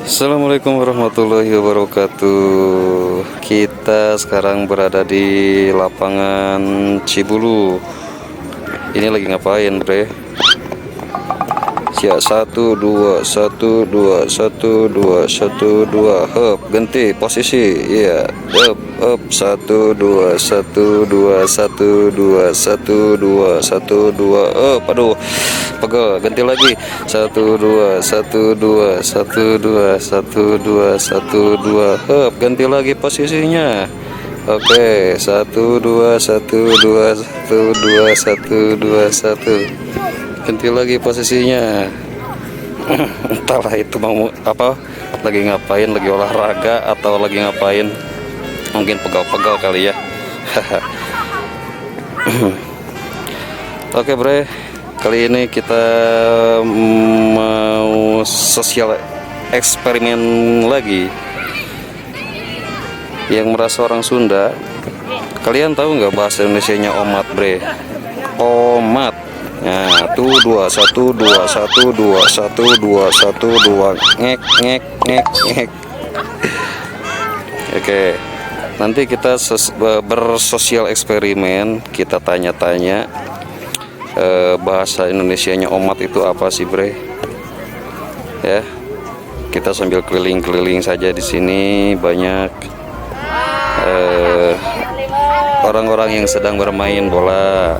Assalamualaikum warahmatullahi wabarakatuh. Kita sekarang berada di lapangan Cibulu. Ini lagi ngapain, bre? Siap, 1 2 1 2 1 2 1 2. Hop, ganti posisi. Iya, up 1 2 1 2 1 2 1 2 1 2. Aduh, pegel. Ganti lagi. 1 2 1 2 1 2 1 2 1 2. Hop, ganti lagi posisinya. Oke, 1 2 1 2 1 2 1 2 1. Ganti lagi posisinya. Entahlah itu mau apa, lagi ngapain, lagi olahraga atau lagi ngapain, mungkin pegal-pegal kali ya. Oke bre, kali ini kita mau sosial eksperimen lagi. Yang merasa orang Sunda, kalian tahu nggak bahasa Indonesianya omat, bre? Omat. Nah, tuh 2 1 2 1 2 1 2 1 2 ngek ngek ngek ngek. Oke. Nanti kita bersosial eksperimen, kita tanya-tanya bahasa Indonesianya omat itu apa sih, bre? Ya. Kita sambil keliling-keliling saja di sini, banyak orang-orang yang sedang bermain bola.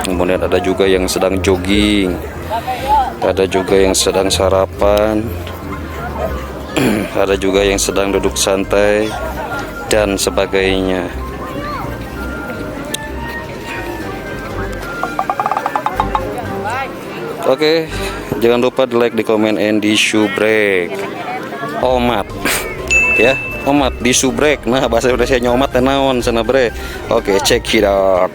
Kemudian ada juga yang sedang jogging, ada juga yang sedang sarapan, ada juga yang sedang duduk santai dan sebagainya. Oke, jangan lupa di like, di komen, and di subrek omat ya. Omat di subrek. Nah, bahasa Indonesianya omat naon sana, bre? Oke, check it out.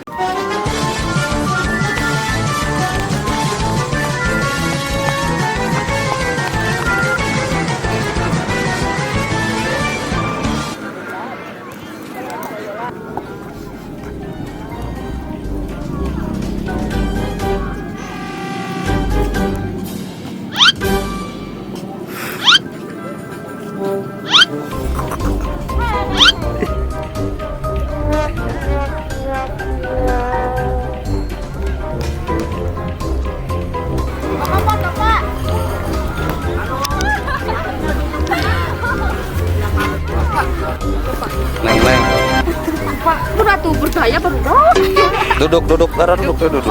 Neng. Pak, udah tuh berdaya baru Duduk, Lara, duduk. Duduk.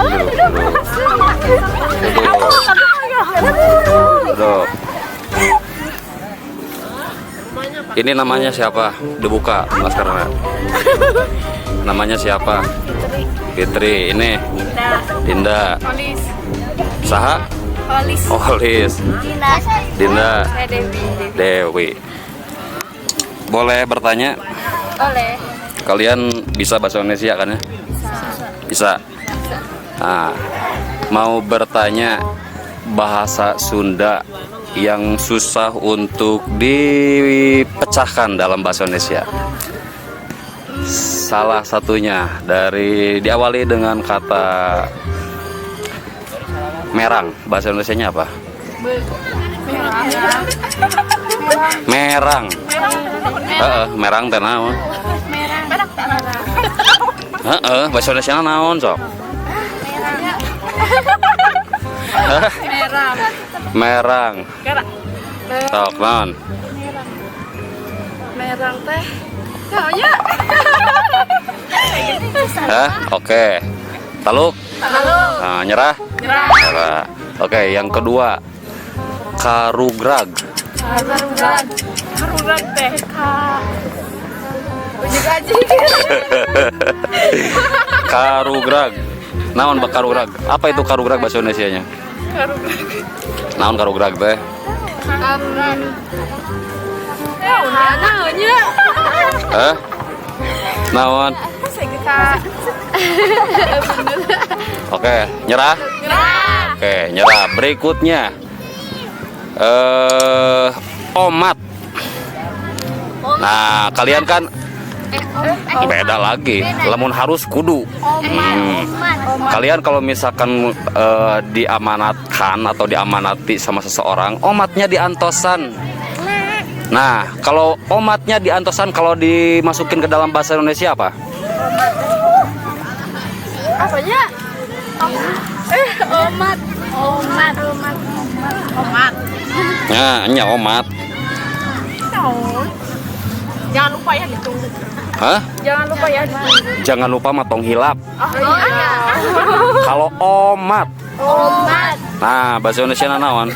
Ini namanya siapa? Dibuka maskernya. Namanya siapa? Fitri. Ini Dinda. Olis. Saha? Olis. Dinda. Dewi. Boleh bertanya? Oleh. Kalian bisa bahasa Indonesia kan ya? Bisa. Nah, mau bertanya bahasa Sunda yang susah untuk dipecahkan dalam bahasa Indonesia. Salah satunya diawali dengan kata merang. Bahasa Indonesianya apa? Merang. Merang teh naon? Bahasa Indonesia naon sok? Merang. Sok naon? Merang teh. Ya. Oke. Taluk. Nah, nyerah. Oke, yang kedua. Karugrag. Karugrag teh. Karugrag. Naon bak karugrag? Apa itu karugrag bahasa Indonesianya? Karugrag. Naon karugrag teh? Karugrag. Naonnya? Naon? Oke, nyerah? Oke, nyerah. Berikutnya omat. Nah, kalian kan beda lagi. Lamun harus kudu. Kalian kalau misalkan diamanatkan atau diamanati sama seseorang, omatnya diantosan. Nah, kalau omatnya di antosan kalau dimasukin ke dalam bahasa Indonesia apa? Apanya? Omat. Omat. Omat. Omat. Nah, nya omat. Jangan lupa ya ditunggu. Hah? Jangan lupa ya ditunggu. Jangan lupa matong hilap. Oh iya. Kalau omat. Omat. Nah, bahasa Indonesia naon?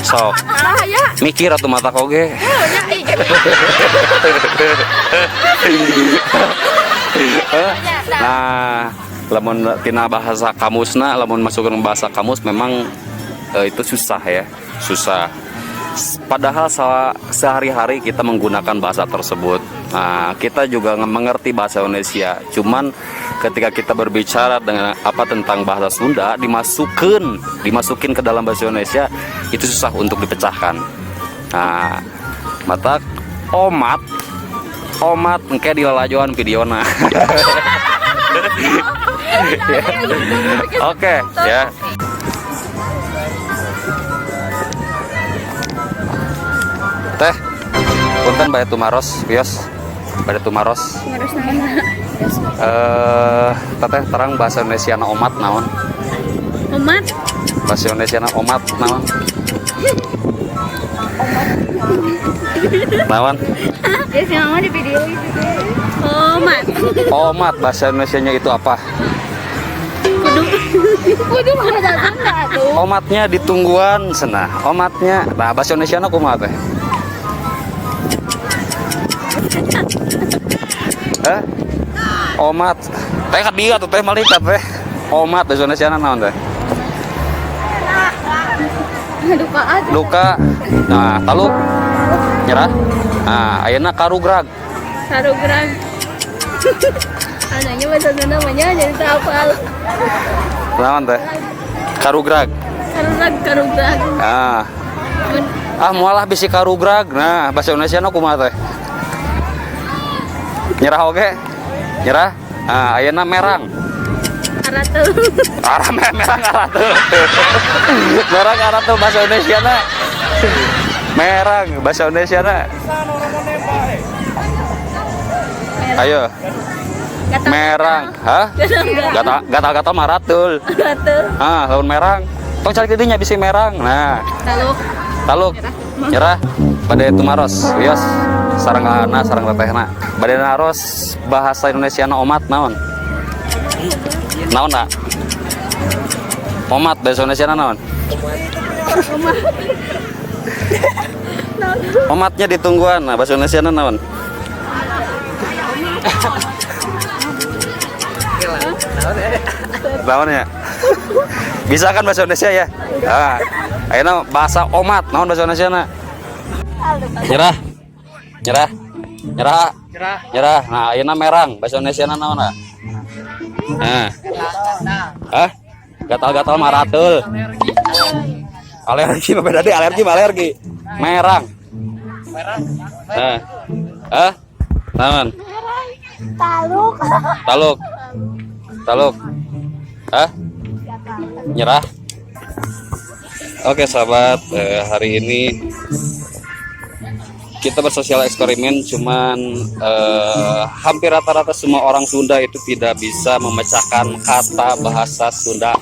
Sok. Ya. Mikir atuh mata koge. Nah, lamun tina bahasa kamusna, lamun masuk ke bahasa kamus memang itu susah ya, susah. Padahal sehari-hari kita menggunakan bahasa tersebut. Nah, kita juga mengerti bahasa Indonesia. Cuman ketika kita berbicara dengan tentang bahasa Sunda, dimasukin ke dalam bahasa Indonesia, itu susah untuk dipecahkan. Nah, mata omat engke dilalajoan videona. Oke, ya. Teh, punten Bae Tumaros, Pios. Bae Tumaros. Teteh terang bahasa Indonesia na omat naon? Omat. Bahasa Indonesia na omat naon? Naon? Ya si mama di video itu. Omat. Omat bahasa Indonesianya itu apa? Kudu bahasa Sunda tuh. Omatnya ditungguan cenah. Omatnya. Nah, bahasa Indonesia na kumaha teh? Hah? Omat. Teh ka dia tuh teh malaikat teh. Omat bahasa Indonesia na naon teh? Luka. Nah, taluk. Nyerah. Nah, ayeuna karugrag. Karugrag. Anaknya bahasa Sunda namanya jadi tak hafal. Naon teh? Karugrag. Karugrag. Mualah bisi karugrag. Nah, bahasa Indonesia na kumaha teh? Nyerah oge. Nyerah. Nah, ayeuna merang. Aratul. Merang aratul. Merang aratul bahasa Indonesia na. Merang bahasa Indonesia na. Ayo. Merang, hah? Gata maratul. Lawan merang. Tong cari didinya bisi merang. Nah. Taluk. Nyerah. Pada Tumaros, Wios. Sareng ana sareng tetehna. Bade naros bahasa Indonesia na omat naon? Naon na? Omat bahasa Indonesia na naon? Omatnya ditungguan. Nah, bahasa Indonesia na naon? Naon ya? Bisa kan bahasa Indonesia ya? Nah, ayeuna bahasa omat naon bahasa Indonesia na? Nyerah. Nah, ayeuna merang bahasa Indonesia na naon? Nah. Hah? Gatal-gatal maratul. Alergi mah beda deh, alergi. Merang. Nah. Hah? Naon? Taluk. Hah? Nyerah. Oke sahabat, hari ini kita bersosial eksperimen, cuman hampir rata-rata semua orang Sunda itu tidak bisa memecahkan kata bahasa Sunda.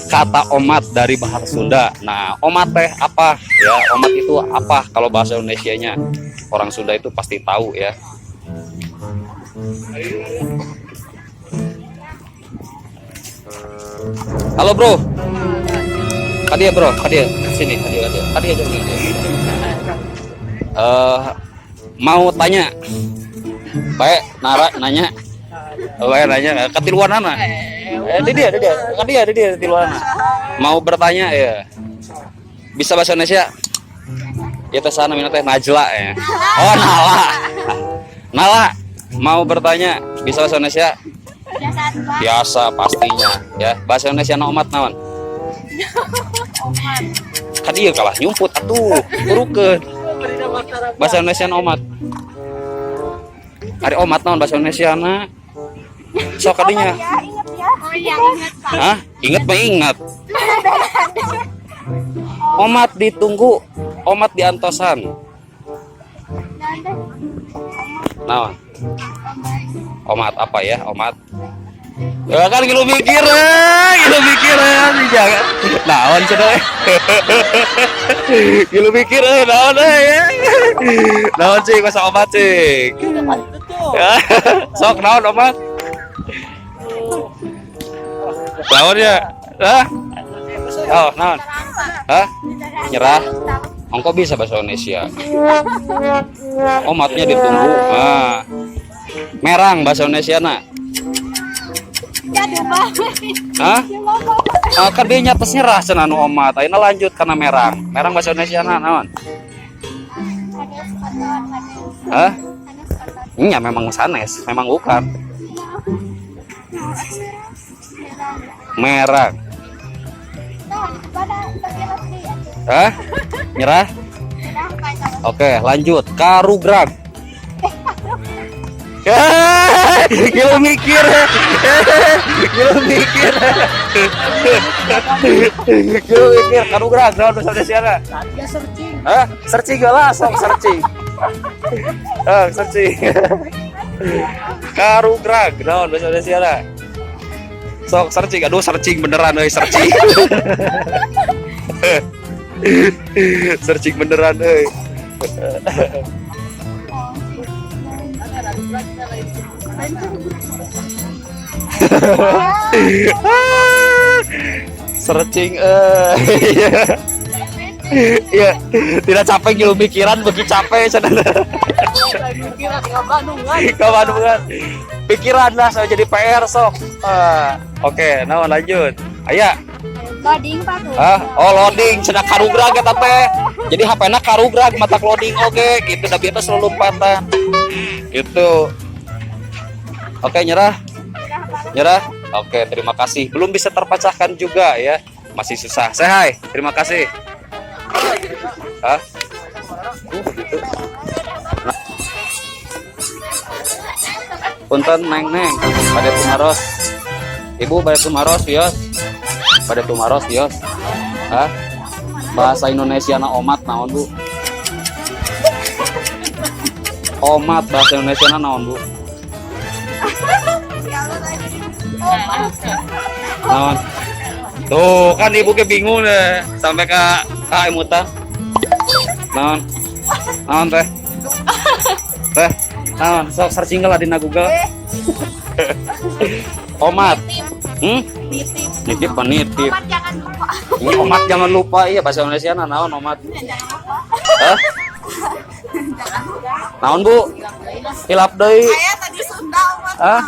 Kata omat dari bahasa Sunda. Nah, omat teh apa? Ya, omat itu apa kalau bahasa Indonesianya? Orang Sunda itu pasti tahu ya. Halo bro. Kadia bro, kadia sini, kadia aja. Mau tanya. Baik, nanya. Baik nanya, ketiluan mana? Dia. Ketiluan. Mau bertanya ya. Bisa bahasa Indonesia? Ya teh sana minat teh Najla ya. Oh, Nala. Mau bertanya, bisa bahasa Indonesia? Biasa pastinya ya. Bahasa Indonesia na omat naon? Kan ieu kalah nyumput atuh. Urukeun. Bahasa Indonesia na omat. Ari omat naon bahasa Indonesia na? Sok kadinya. Hah? Ingat mah ingat. Omat ditunggu. Omat diantosan. Naon? Omat apa ya? Omat. Ya kan gilu mikir jangan. Naon cenah. Gilu mikir naon ya. Naon cing masa omat cing. Sok naon omat. Naon ya? Hah? Oh, naon? Hah? Nyerah. Engko bisa bahasa Indonesia. Omatnya ditunggu. Nah. Merang bahasa Indonesia nak. Hah? Kan dia nyates nyerah cenah nu omat. Ayeuna lanjut kana merang. Merang bahasa Indonesia naon? Hah? Nya memang sanes, memang bukan. Merang. Hah? Nyerah? Oke, lanjut. Karugrag. Gila mikir. Gila mikir. Gila mikir. Karugrag. Naon bahasa Indonesia? Hah? Searching lah, sok searching. Searching. Karugrag. Naon bahasa Indonesia? Sok searching. Aduh, searching beneran euy, searching. Searching beneran euy. Searching iya, tidak capek gilu mikiran bagi capek cenah. Kabandungan. Pikiran lah saya jadi PR sok. Oke, naon lanjut. Aya. Loading Pak tuh. Loading cenah karugrag eta teh. Jadi HP-na karugrag mata loading oge gitu da bieu selalu lompatan. Gitu. Oke, nyerah. Nyerah. Oke, terima kasih. Belum bisa terpecahkan juga ya. Masih susah. Say hi. Terima kasih. Hah? Gitu. Nah. Punten neng pada tumaros. Ibu pada tumaros yos. Pada tumaros yos. Hah? Bahasa Indonesia na omat naon bu? Omat bahasa Indonesia na naon bu? Naon? Tuh kan ibu ke bingung deh sampai ke emutan. Naon? Naon teh? Teh? Naon? Sok searching lah di Google. Omat. Nitip apa nitip? Omat jangan lupa. Iya bahasa Indonesia naon omat? Hah? Naon bu? Hilap deui. Saya tadi Sunda omat. Hah?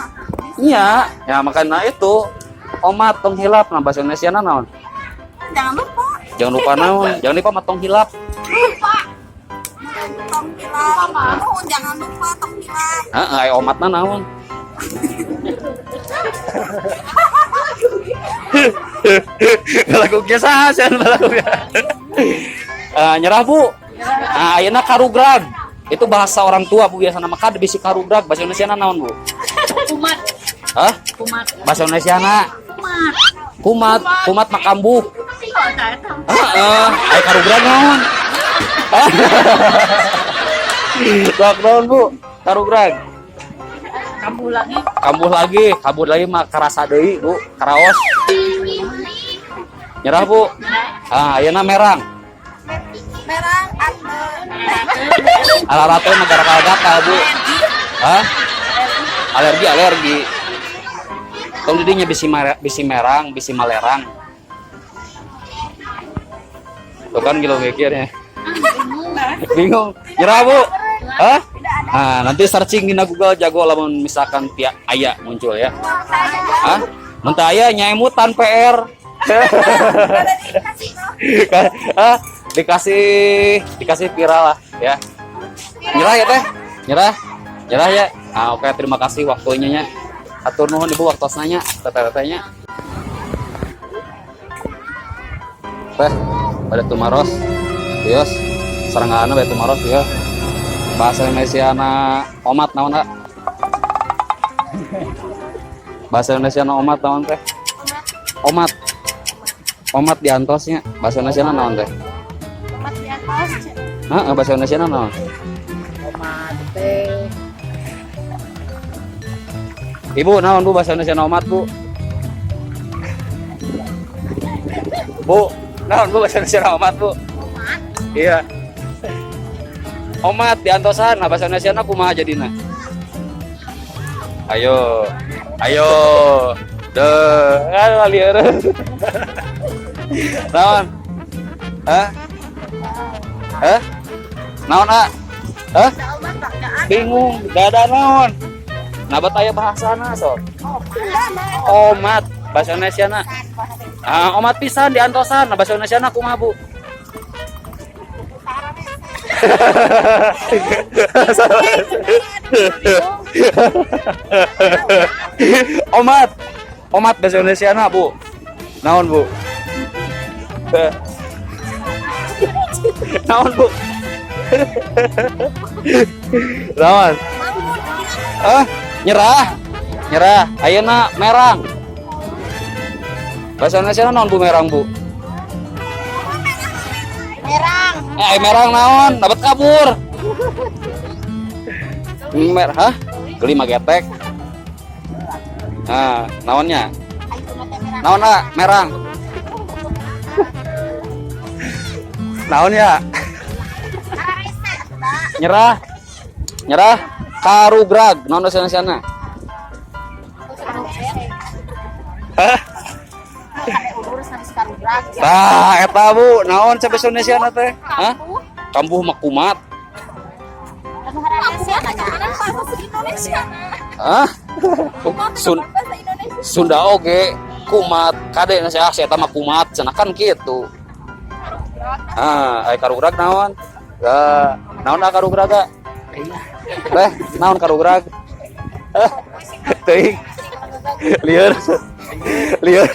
Iya, ya makanya itu omat tong hilap nah bahasa Indonesia naon? Jangan lupa. Jangan lupa naon? Jangan lupa matong hilap. Lupa. Tong hilap. Jangan lupa tong hilap. Heeh, omatna naon? Lagu biasa san lagu. Nyerah bu. Nah, ayeuna karugrag. Itu bahasa orang tua bu biasa nama kad bisi karugrag bahasa Indonesia naon bu? Kumat. Hah? Kumat. Bahasa Indonesia na? Kumat. Kumat makambuh. Heeh. Ayo karugrag naon? Sok naon bu? Karugrag. Kambuh lagi mah karasa deui bu, karaos. Nyerah bu. Ayeuna merang. Merang Alarate mah gatal bu. Hah? Alergi. Tong didinya bisi merang, bisi malerang. Tuh kan gitu mikirnya. Bingung. Nyerah bu. Hah? Nah, nanti searching di Google jago lamun misalkan tiap aya muncul ya. Hah? Mentah aya nyaemutan PR. Hah? Dikasih viral lah ya. Nyerah ya teh? Nyerah ya. Oke, terima kasih waktunya nya. Atur nuhun ibu waktosna nya, teteh-tetehnya. Teh, pada tumaros. Yos, sarengana pada tumaros ya. Bahasa Indonesia na omat naon kak? Bahasa Indonesia na omat naon teh? Omat diantosnya bahasa Indonesia na naon teh? Omat diantos. Bahasa Indonesia naon? Ibu, naon Bu bahasa Indonesia omat Bu? Bu, naon Bu bahasa Indonesia omat Bu? Iya. Omat diantosan, nah bahasa Indonesia kumaha jadina? Ayo. Ayo. Deh, lieur. Naon? Hah? Hah? Naon, A? Hah? Bingung, gak ada naon. Nabat aya bahasana sok. Omat bahasa Indonesia na. Omat pisan diantosan, nah bahasa Indonesia kumaha Bu? Omat. Omat bahasa Indonesia na Bu. Naon Bu? Naon Bu? Naon? Nyerah. Nyerah. Ayeuna merang. Bahasa Indonesia naon Bu merang Bu? Merang. Merang naon? Dapat kabur. Hah? Geli magetek. Nah, naonnya? Naon merang. Naonnya? Nyerah. Nyerah. Karugrag. Naon bahasa Indonesia? Hah? Eta Bu, naon ca bahasa Indonesia teh? Hah? Kambuh makumat. Hah? Sunda oge kumat kade na saya eta mah kumat cenah kan kitu. Aya karugrag naon? Naon karugrag? Teh, naon karugrag? Teuing. Lieur. Lieur.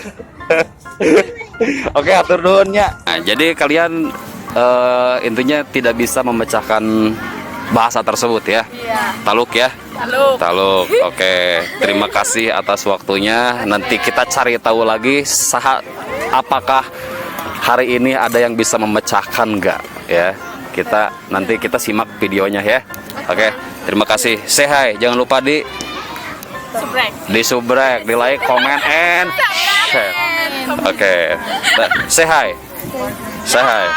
Oke, atur nuhunnya. Nah, jadi kalian intinya tidak bisa memecahkan bahasa tersebut ya. Iya. Taluk ya. Taluk. Oke, terima kasih atas waktunya. Nanti kita cari tahu lagi apakah hari ini ada yang bisa memecahkan enggak ya. Nanti kita simak videonya ya. Oke, terima kasih. Say hi, jangan lupa di subrek, di like, comment, and share. Oke. Say hi. Say hi.